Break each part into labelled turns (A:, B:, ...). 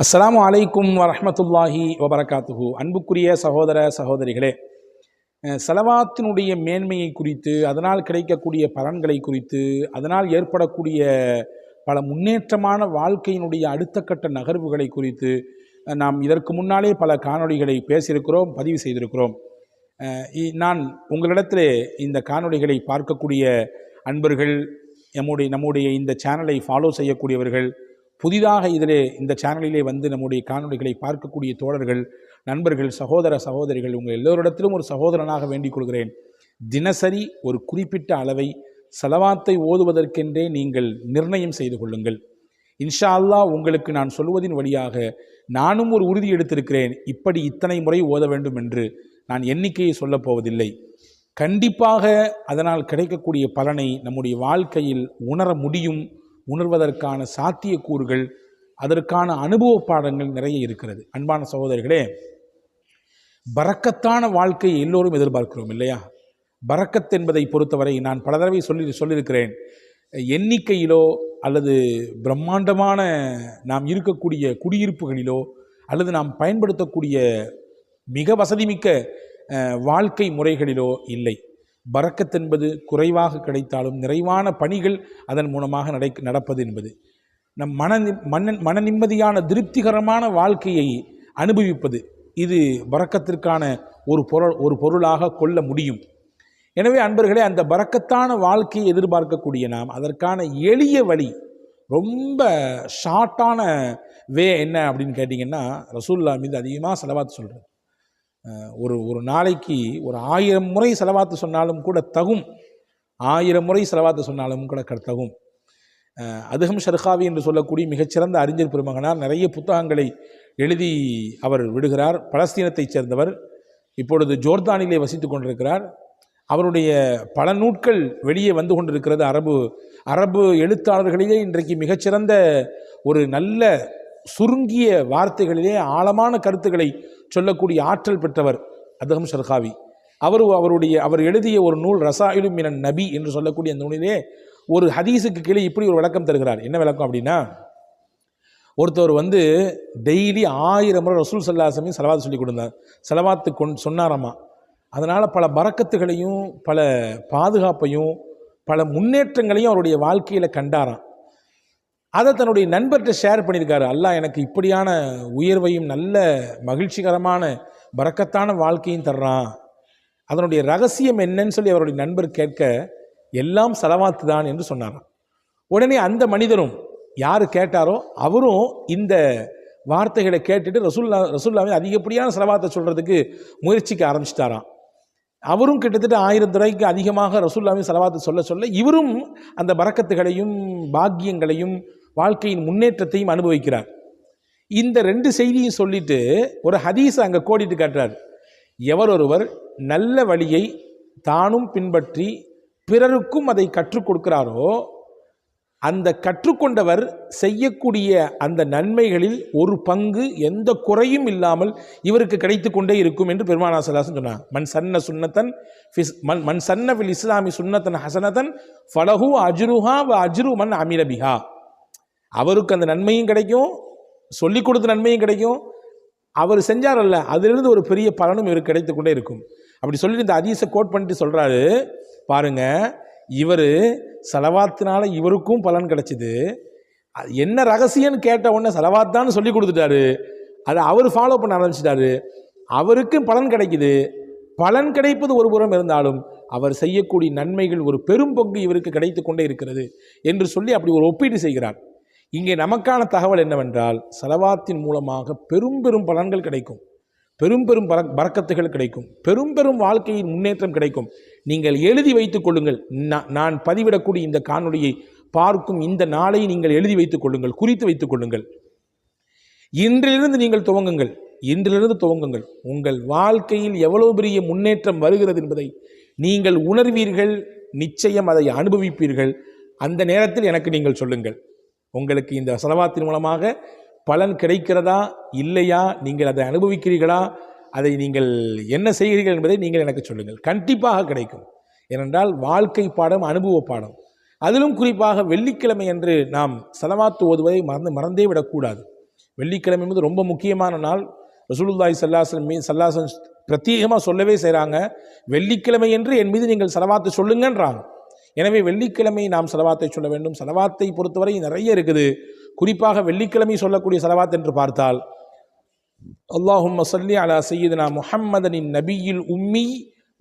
A: அஸ்ஸலாமு அலைக்கும் வரஹ்மத்துல்லாஹி வபரகாத்துஹு. அன்புக்குரிய சகோதர சகோதரிகளே, ஸலவாத்தினுடைய மேன்மையை குறித்து, அதனால் கிடைக்கக்கூடிய பலன்களை குறித்து, அதனால் ஏற்படக்கூடிய பல முன்னேற்றமான வாழ்க்கையினுடைய அடுத்த கட்ட நகர்வுகளை குறித்து நாம் இதற்கு முன்னாலே பல காணொளிகளை பேசியிருக்கிறோம், பதிவு செய்திருக்கிறோம். நான் உங்களிடத்திலே இந்த காணொளிகளை பார்க்கக்கூடிய அன்பர்கள், நம்முடைய இந்த சேனலை ஃபாலோ செய்யக்கூடியவர்கள், புதிதாக இந்த சேனலிலே வந்து நம்முடைய காணொளிகளை பார்க்கக்கூடிய தோழர்கள், நண்பர்கள், சகோதர சகோதரிகள், உங்கள் எல்லோரிடத்திலும் ஒரு சகோதரனாக வேண்டிக் கொள்கிறேன். தினசரி ஒரு குறிப்பிட்ட அளவை ஸலவாத்தை ஓதுவதற்கென்றே நீங்கள் நிர்ணயம் செய்து கொள்ளுங்கள். இன்ஷா அல்லாஹ் உங்களுக்கு நான் சொல்வதின் வழியாக நானும் ஒரு உறுதி எடுத்திருக்கிறேன். இப்படி இத்தனை முறை ஓத வேண்டும் என்று நான் எண்ணிக்கையை சொல்லப் போவதில்லை. கண்டிப்பாக அதனால் கிடைக்கக்கூடிய பலனை நம்முடைய வாழ்க்கையில் உணர முடியும். உணர்வதற்கான சாத்தியக்கூறுகள், அதற்கான அனுபவ பாடங்கள் நிறைய இருக்கிறது. அன்பான சகோதரர்களே, பரக்கத்தான வாழ்க்கையை எல்லோரும் எதிர்பார்க்கிறோம் இல்லையா? பரக்கத் என்பதை பொறுத்தவரை நான் பல தடவை சொல்லியிருக்கிறேன். எண்ணிக்கையிலோ அல்லது பிரம்மாண்டமான நாம் இருக்கக்கூடிய குடியிருப்புகளிலோ அல்லது நாம் பயன்படுத்தக்கூடிய மிக வசதிமிக்க வாழ்க்கை முறைகளிலோ இல்லை. பரக்கத் என்பது குறைவாக கிடைத்தாலும் நிறைவான பணிகள் அதன் மூலமாக நடப்பது என்பது நம் மன நிம்மதியான திருப்திகரமான வாழ்க்கையை அனுபவிப்பது. இது பரக்கத்திற்கான ஒரு பொருளாக கொள்ள முடியும். எனவே அன்பர்களே, அந்த பரக்கத்தான வாழ்க்கையை எதிர்பார்க்கக்கூடிய நாம் அதற்கான எளிய வழி, ரொம்ப ஷார்ட்டான என்ன அப்படின்னு கேட்டிங்கன்னா, ரசூலுல்லாஹ் மீது அதிகமாக ஸலவாத் சொல்கிறது. ஒரு நாளைக்கு ஒரு 1000 முறை ஸலவாத்து சொன்னாலும் கூட தகும். 1000 முறை ஸலவாத்து சொன்னாலும் கூட தகும். அதுஹம் ஷர்காவி என்று சொல்லக்கூடிய மிகச்சிறந்த அறிஞர் பெருமகனார் நிறைய புத்தகங்களை எழுதி அவர் விடுகிறார். பலஸ்தீனத்தைச் சேர்ந்தவர், இப்பொழுது ஜோர்தானிலே வசித்து கொண்டிருக்கிறார். அவருடைய பல நூட்கள் வெளியே வந்து கொண்டிருக்கிறது. அரபு எழுத்தாளர்களிலே இன்றைக்கு மிகச்சிறந்த ஒரு நல்ல சுருங்கிய வார்த்தைகளிலே ஆழமான கருத்துக்களை சொல்லக்கூடிய ஆற்றல் பெற்றவர் அதுஹம் ஷர்காவி. அவர் எழுதிய ஒரு நூல் ரசாயிலு மினன் நபி என்று சொல்லக்கூடிய அந்த நூலிலே ஒரு ஹதீஸுக்கு கீழே இப்படி ஒரு விளக்கம் தருகிறார். என்ன விளக்கம் அப்படின்னா, ஒருத்தவர் வந்து டெய்லி 1000 முறை ரசூல் ஸல்லல்லாஹு அலைஹி வஸல்லம் ஸலவாத் சொல்லி கொடுத்தார். ஸலவாத்து சொன்னாராமா. அதனால் பல பரக்கத்துகளையும் பல பாதுகாப்பையும் பல முன்னேற்றங்களையும் அவருடைய வாழ்க்கையில் கண்டாராம். அதை தன்னுடைய நண்பர்கிட்ட ஷேர் பண்ணியிருக்காரு. அல்லாஹ் எனக்கு இப்படியான உயர்வையும் நல்ல மகிழ்ச்சிகரமான பரக்கத்தான வாழ்க்கையும் தர்றான். அதனுடைய ரகசியம் என்னன்னு சொல்லி அவருடைய நண்பர் கேட்க, எல்லாம் ஸலவாத்து தான் என்று சொன்னாராம். உடனே அந்த மனிதரும், யார் கேட்டாரோ அவரும் இந்த வார்த்தைகளை கேட்டுட்டு ரசூலுல்லாஹ்வை அதிகப்படியான ஸலவாத்தை சொல்கிறதுக்கு முயற்சிக்க ஆரம்பிச்சிட்டாராம். அவரும் கிட்டத்தட்ட 1000 தடவைக்கு அதிகமாக ரசூலுல்லாஹ்வை ஸலவாத்து சொல்ல இவரும் அந்த பரக்கத்துகளையும் பாக்கியங்களையும் வாழ்க்கையின் முன்னேற்றத்தையும் அனுபவிக்கிறார். இந்த 2 செய்தியும் சொல்லிட்டு ஒரு ஹதீஸ் அங்கே கோடிட்டு காட்டுறார். எவரொருவர் நல்ல வழியை தானும் பின்பற்றி பிறருக்கும் அதை கற்றுக் கொடுக்கிறாரோ, அந்த கற்றுக்கொண்டவர் செய்யக்கூடிய அந்த நன்மைகளில் ஒரு பங்கு எந்த குறையும் இல்லாமல் இவருக்கு கிடைத்து கொண்டே இருக்கும் என்று பெருமானார் ஸல்லல்லாஹு அலைஹி வஸல்லம் சொன்னார். மன் சன்ன ஃபில் இஸ்லாமி சுன்னத்தன் ஹசனத்தன் ஃபலஹு அஜ்ருஹா வ அஜ்ரு மன் அமில பிஹா. அவருக்கு அந்த நன்மையும் கிடைக்கும், சொல்லிக் கொடுத்த நன்மையும் கிடைக்கும், அவர் செஞ்சாரல்ல அதிலிருந்து ஒரு பெரிய பலனும் இவருக்கு கிடைத்து கொண்டே இருக்கும். அப்படி சொல்லிட்டு இந்த ஹதீஸை கோட் பண்ணிட்டு சொல்கிறாரு, பாருங்க, இவர் ஸலவாத்தினால இவருக்கும் பலன் கிடைச்சிது. என்ன ரகசியம்னு கேட்ட உடனே ஸலவாத்தான்னு சொல்லி கொடுத்துட்டாரு. அதை அவர் ஃபாலோ பண்ண ஆரம்பிச்சிட்டாரு. அவருக்கும் பலன் கிடைக்குது. பலன் கிடைப்பது ஒரு புறம் இருந்தாலும் அவர் செய்யக்கூடிய நன்மைகள் ஒரு பெரும் பங்கு இவருக்கு கிடைத்து கொண்டே இருக்கிறது என்று சொல்லி அப்படி ஒரு ஒப்பீடு செய்கிறார். இங்கே நமக்கான தகவல் என்னவென்றால், ஸலவாத்தின் மூலமாக பெரும் பெரும் பலன்கள் கிடைக்கும், பெரும் பெரும் பரக்கத்துகள் கிடைக்கும், பெரும் பெரும் வாழ்க்கையின் முன்னேற்றம் கிடைக்கும். நீங்கள் எழுதி வைத்துக் கொள்ளுங்கள். நான் பதிவிடக்கூடிய இந்த காணொளியை பார்க்கும் இந்த நாளை நீங்கள் எழுதி வைத்துக் கொள்ளுங்கள், குறித்து வைத்துக் கொள்ளுங்கள். இன்றிலிருந்து நீங்கள் துவங்குங்கள். உங்கள் வாழ்க்கையில் எவ்வளவு பெரிய முன்னேற்றம் வருகிறது என்பதை நீங்கள் உணர்வீர்கள். நிச்சயம் அதை அனுபவிப்பீர்கள். அந்த நேரத்தில் எனக்கு நீங்கள் சொல்லுங்கள், உங்களுக்கு இந்த ஸலவாத்தின் மூலமாக பலன் கிடைக்கிறதா இல்லையா, நீங்கள் அதை அனுபவிக்கிறீர்களா, அதை நீங்கள் என்ன செய்கிறீர்கள் என்பதை நீங்கள் எனக்கு சொல்லுங்கள். கண்டிப்பாக கிடைக்கும். ஏனென்றால் வாழ்க்கை பாடம், அனுபவ பாடம். அதிலும் குறிப்பாக வெள்ளிக்கிழமை என்று நாம் ஸலவாத்து ஓதுவதை மறந்தே விடக்கூடாது. வெள்ளிக்கிழமை என்பது ரொம்ப முக்கியமான நாள். ரசூலுல்லாஹி ஸல்லல்லாஹு பிரத்யேகமாக சொல்லவே செய்கிறாங்க, வெள்ளிக்கிழமை என்று என் மீது நீங்கள் ஸலவாத்தை சொல்லுங்கன்றாங்க. எனவே வெள்ளிக்கிழமை நாம் ஸலவாத்தை சொல்ல வேண்டும். ஸலவாத்தை பொறுத்தவரை நிறைய இருக்குது. குறிப்பாக வெள்ளிக்கிழமை சொல்லக்கூடிய ஸலவாத் என்று பார்த்தால், அல்லாஹும்ம ஸல்லி அலா சய்யிதினா முஹம்மதனின் நபியில் உம்மி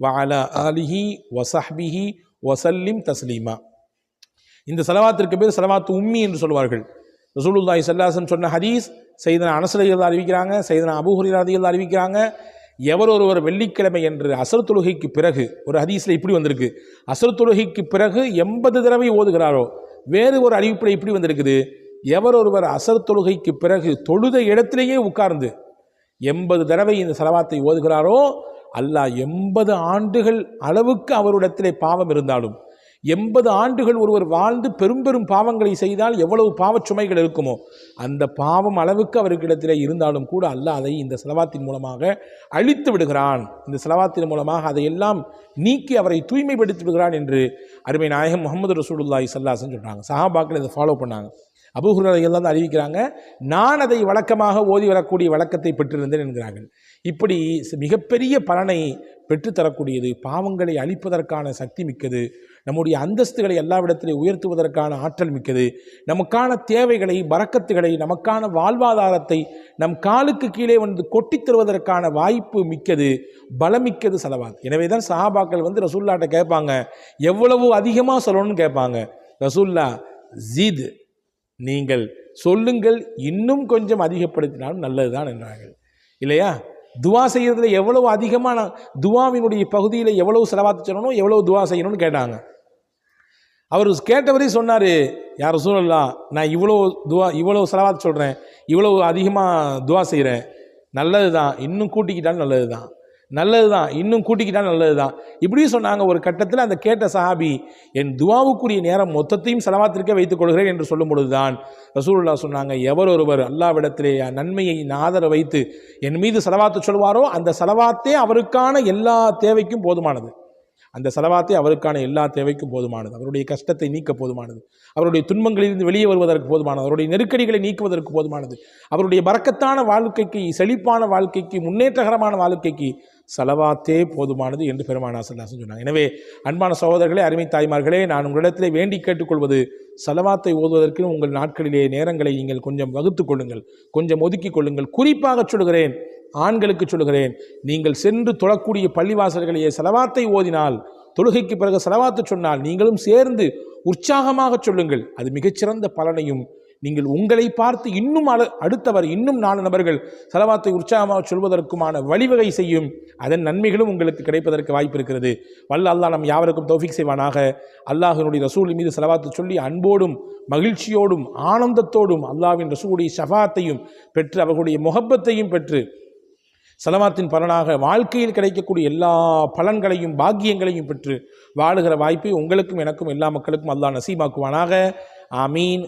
A: வ அலா ஆலிஹி வ ஸஹ்பிஹி வ ஸல்லிம் தஸ்லீமா. இந்த ஸலவாத்திற்கு பேர் ஸலவாத்து உம்மி என்று சொல்வார்கள். ரசூலுல்லாஹி ஸல்லல்லாஹு அலைஹி வஸல்லம் சொன்ன ஹதீஸ் சையதுனா அனஸ் ரலியல்லாஹு அறிவிக்கிறாங்க, சையதுனா அபூ ஹுரைரா ரலியல்லாஹு அறிவிக்கிறாங்க. எவர் ஒருவர் வெள்ளிக்கிழமை என்று அஸ்ர் தொழுகைக்கு பிறகு, ஒரு ஹதீஸில் இப்படி வந்திருக்கு, அஸ்ர் தொழுகைக்கு பிறகு 80 தடவை ஓதுகிறாரோ, வேறு ஒரு அறிவிப்பில் இப்படி வந்திருக்குது, எவர் ஒருவர் அஸ்ர் தொழுகைக்கு பிறகு தொழுத இடத்திலேயே உட்கார்ந்து 80 தடவை இந்த ஸலவாத்தை ஓதுகிறாரோ, அல்லாஹ் 80 ஆண்டுகள் அளவுக்கு அவரிடத்திலே பாவம் இருந்தாலும், 80 ஆண்டுகள் ஒருவர் வாழ்ந்து பெரும் பெரும் பாவங்களை செய்தால் எவ்வளவு பாவச் சுமைகள் இருக்குமோ அந்த பாவம் அளவுக்கு அவருக்கிடத்திலே இருந்தாலும் கூட அல்லாஹ் அதை இந்த ஸலவாத்தின் மூலமாக அழித்து விடுகிறான். இந்த ஸலவாத்தின் மூலமாக அதையெல்லாம் நீக்கி அவரை தூய்மைப்படுத்தி விடுகிறான் என்று அருமை நாயகம் முஹம்மது ரசூலுல்லாஹி ஸல்லல்லாஹு அலைஹி வஸல்லம் சொல்கிறாங்க. சஹாபாக்கள் இதை ஃபாலோ பண்ணாங்க. அபூ ஹுரைரா எல்லாம் அறிவிக்கிறாங்க, நான் அதை வழக்கமாக ஓதி வரக்கூடிய வழக்கத்தை பெற்றிருந்தேன் என்கிறார்கள். இப்படி மிகப்பெரிய பலனை பெற்றுத்தரக்கூடியது, பாவங்களை அழிப்பதற்கான சக்தி மிக்கது, நம்முடைய அந்தஸ்துகளை எல்லாவிடத்திலே உயர்த்துவதற்கான ஆற்றல் மிக்கது, நமக்கான தேவைகளை, பரக்கத்துகளை, நமக்கான வாழ்வாதாரத்தை நம் காலுக்கு கீழே வந்து கொட்டித் தருவதற்கான வாய்ப்பு மிக்கது, பலமிக்கது ஸலவாத். எனவே தான் சஹாபாக்கள் வந்து ரசூலுல்லாஹ்ட்ட கேட்பாங்க, எவ்வளவு அதிகமாக சொல்லணும்னு கேட்பாங்க. ரசூலுல்லாஹ் ஜீத், நீங்கள் சொல்லுங்கள், இன்னும் கொஞ்சம் அதிகப்படுத்தினாலும் நல்லதுதான் என்றார்கள். இல்லையா? துவா செய்யறதுல எவ்வளவு அதிகமான துவாவினுடைய பகுதியில் எவ்வளவு ஸலவாத் சொல்லணும், எவ்வளவு துவா செய்யணும்னு கேட்டாங்க. அவர் கேட்டவரே சொன்னார், யார் ரசூலல்லாஹ், நான் இவ்வளோ ஸலவாத் சொல்கிறேன், இவ்வளவு அதிகமாக துவா செய்கிறேன், நல்லது தான், இன்னும் கூட்டிக்கிட்டாலும் நல்லது தான், நல்லது தான், இன்னும் கூட்டிக்கிட்டாலும் நல்லது தான், இப்படியும் சொன்னாங்க. ஒரு கட்டத்தில் அந்த கேட்ட சஹாபி, என் துவாவுக்குரிய நேரம் மொத்தத்தையும் ஸலவாத்திற்கே வைத்துக் கொள்கிறேன் என்று சொல்லும் பொழுதுதான் ரசூலுல்லாஹ் சொன்னாங்க, எவர் ஒருவர் அல்லாஹ்விடத்திலே நன்மையை ஆதரவு வைத்து என் மீது ஸலவாத்து சொல்வாரோ அந்த ஸலவாத்தே அவருக்கான எல்லா தேவைக்கும் போதுமானது. அந்த ஸலவாத்தே அவருக்கான எல்லா தேவைக்கும் போதுமானது. அவருடைய கஷ்டத்தை நீக்க போதுமானது, அவருடைய துன்பங்களிலிருந்து வெளியே வருவதற்கு போதுமானது, அவருடைய நெருக்கடிகளை நீக்குவதற்கு போதுமானது, அவருடைய பரக்கத்தான வாழ்க்கைக்கு, செழிப்பான வாழ்க்கைக்கு, முன்னேற்றகரமான வாழ்க்கைக்கு ஸலவாத்தே போதுமானது என்று பெருமானார் ஸல்லல்லாஹு அலைஹி வஸல்லம் சொன்னாங்க. எனவே அன்பான சகோதரர்களே, அருமை தாய்மார்களே, நான் உங்களிடத்திலே வேண்டி கேட்டுக்கொள்வது, ஸலவாத்தை ஓதுவதற்கு உங்கள் நாட்களிலே நேரங்களை நீங்கள் கொஞ்சம் வகுத்து கொள்ளுங்கள், கொஞ்சம் ஒதுக்கி கொள்ளுங்கள். குறிப்பாக சொல்கிறேன், ஆண்களுக்கு சொல்கிறேன், நீங்கள் சென்று தொழக்கூடிய பள்ளிவாசல்களையே ஸலவாத்தை ஓதினால், தொழுகைக்கு பிறகு ஸலவாத்து சொன்னால் நீங்களும் சேர்ந்து உற்சாகமாக சொல்லுங்கள். அது மிகச்சிறந்த பலனையும், நீங்கள் உங்களை பார்த்து இன்னும் அடுத்தவர், இன்னும் 4 நபர்கள் ஸலவாத்தை உற்சாகமாக சொல்வதற்குமான வழிவகை செய்யும். அதன் நன்மைகளும் உங்களுக்கு கிடைப்பதற்கு வாய்ப்பு இருக்கிறது. வல்ல அல்லாஹ் நம் யாவருக்கும் தௌஃபீக் செய்வானாக. அல்லாஹ்வினுடைய ரசூல் மீது ஸலவாத்து சொல்லி அன்போடும் மகிழ்ச்சியோடும் ஆனந்தத்தோடும் அல்லாஹ்வின் ரசூலுடைய ஷஃபாஅத்தையும் பெற்று, அவர்களுடைய முஹப்பத்தையும் பெற்று, ஸலவாத்தின் பலனாக வாழ்க்கையில் கிடைக்கக்கூடிய எல்லா பலன்களையும் பாக்கியங்களையும் பெற்று வாழுகிற வாய்ப்பை உங்களுக்கும் எனக்கும் எல்லா மக்களுக்கும் அல்லாஹ் நசீபாக்குவானாக. ஆமீன்.